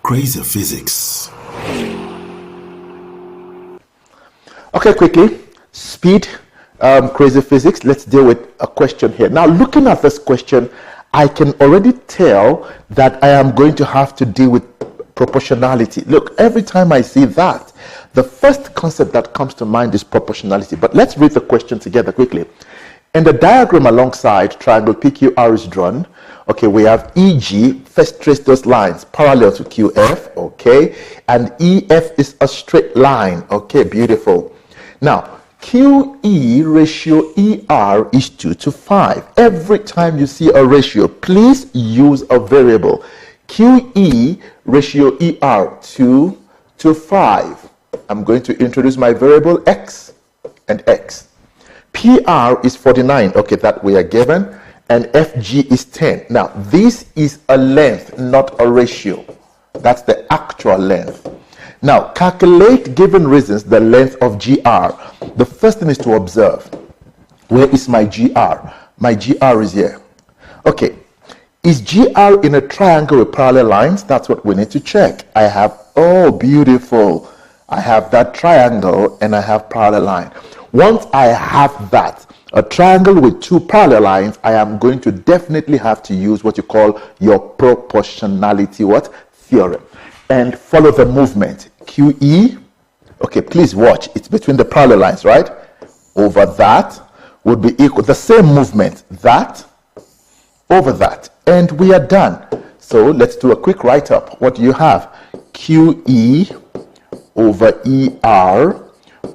Krazifizix. Okay, quickly, speed, Krazifizix. Let's deal with a question here. Now, looking at this question, I can already tell that I am going to have to deal with proportionality. Look, every time I see that, the first concept that comes to mind is proportionality. But let's read the question together quickly. In the diagram alongside triangle PQR is drawn. Okay, we have EG. First trace those lines parallel to QF. Okay, and EF is a straight line. Okay, beautiful. Now, QE ratio ER is 2:5. Every time you see a ratio, please use a variable. QE ratio ER 2:5. I'm going to introduce my variable X and X. PR is 49. Okay, that we are given. And FG is 10. Now, this is a length, not a ratio. That's the actual length. Now, calculate, given reasons, the length of GR. The first thing is to observe. Where is my GR? My GR is here. Okay. Is GR in a triangle with parallel lines? That's what we need to check. I have, oh, beautiful. I have that triangle and I have parallel line. Once I have that, a triangle with two parallel lines, I am going to definitely have to use what you call your proportionality theorem. And follow the movement. QE, okay, please watch. It's between the parallel lines, right? Over that would be equal, the same movement, that over that. And we are done. So let's do a quick write-up. What do you have? QE over ER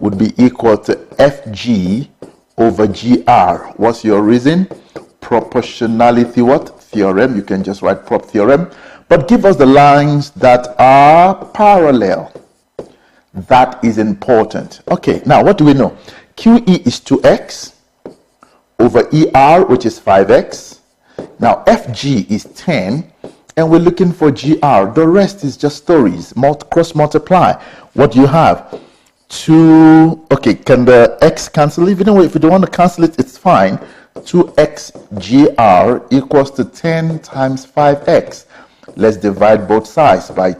would be equal to FG over GR. What's your reason? Proportionality theorem. You can just write prop theorem. But give us the lines that are parallel. That is important. Okay, now what do we know? QE is 2x over ER, which is 5x. Now FG is 10, and we're looking for GR. The rest is just stories. Cross multiply. What do you have? 2, okay, can the x cancel? If you don't want to cancel it, it's fine. 2x GR equals to 10 times 5x. Let's divide both sides by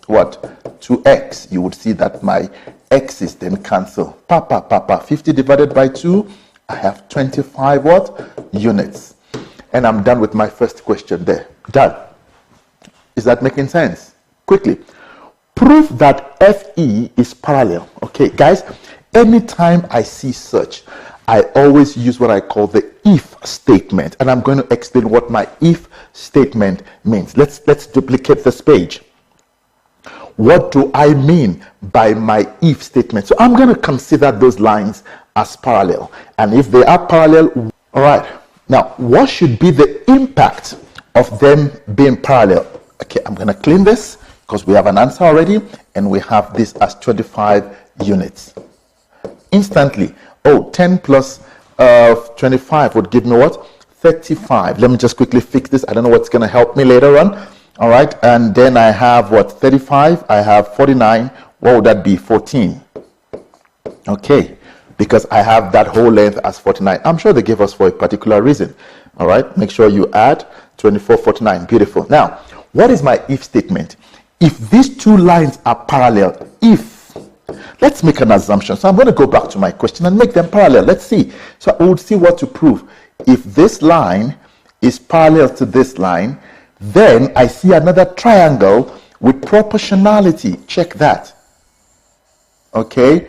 what? 2x. You would see that my x's then cancel. 50 divided by 2, I have 25 units. And I'm done with my first question there. Done. Is that making sense? Quickly. Prove that FE is parallel. Okay, guys, anytime I see such, I always use what I call the if statement. And I'm going to explain what my if statement means. Let's duplicate this page. What do I mean by my if statement? So I'm going to consider those lines as parallel. And if they are parallel, all right. Now, what should be the impact of them being parallel? Okay, I'm going to clean this because we have an answer already, and we have this as 25 units. Instantly, 10 plus 25 would give me what? 35. Let me just quickly fix this. I don't know what's going to help me later on. All right, and then I have what? 35. I have 49. What would that be? 14. Okay, because I have that whole length as 49. I'm sure they gave us for a particular reason. All right, make sure you add 24, 49. Beautiful. Now, what is my if statement? If these two lines are parallel, let's make an assumption. So I'm going to go back to my question and make them parallel. Let's see. So I would see what to prove. If this line is parallel to this line, then I see another triangle with proportionality. Check that. Okay.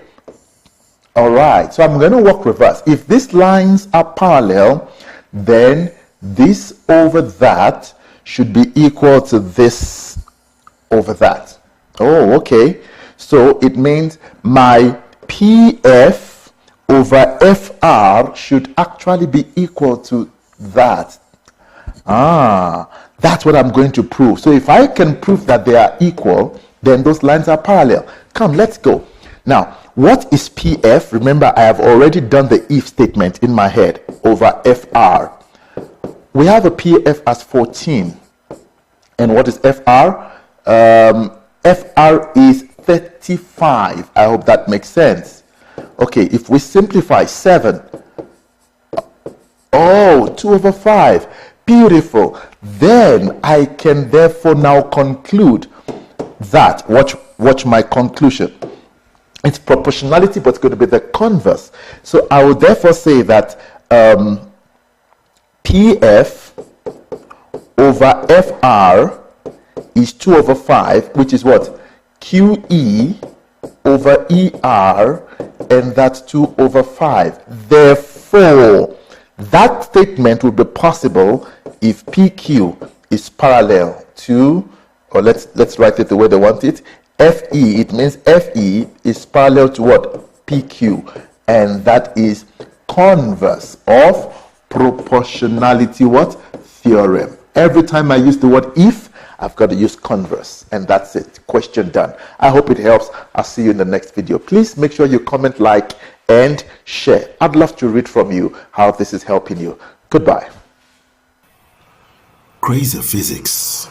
All right. So I'm going to work reverse. If these lines are parallel, then this over that should be equal to this over that. Oh, okay. So it means my PF over FR should actually be equal to that. That's what I'm going to prove. So if I can prove that they are equal, then those lines are parallel. Come, let's go. Now, what is PF? Remember, I have already done the if statement in my head over FR. We have a PF as 14. And what is FR? FR is 35. I hope that makes sense. Okay, if we simplify 7, 2/5. Beautiful. Then I can therefore now conclude that, watch my conclusion. It's proportionality, but it's going to be the converse. So I would therefore say that PF over FR is 2 over 5, which is what? QE over ER, and that's 2 over 5. Therefore, that statement would be possible if PQ is parallel to, or let's write it the way they want it, FE. It means FE is parallel to what? PQ, and that is converse of proportionality what? Theorem. Every time I use the word if, I've got to use converse, and that's it. Question done. I hope it helps. I'll see you in the next video. Please make sure you comment, like, and share. I'd love to read from you how this is helping you. Goodbye. Krazifizix.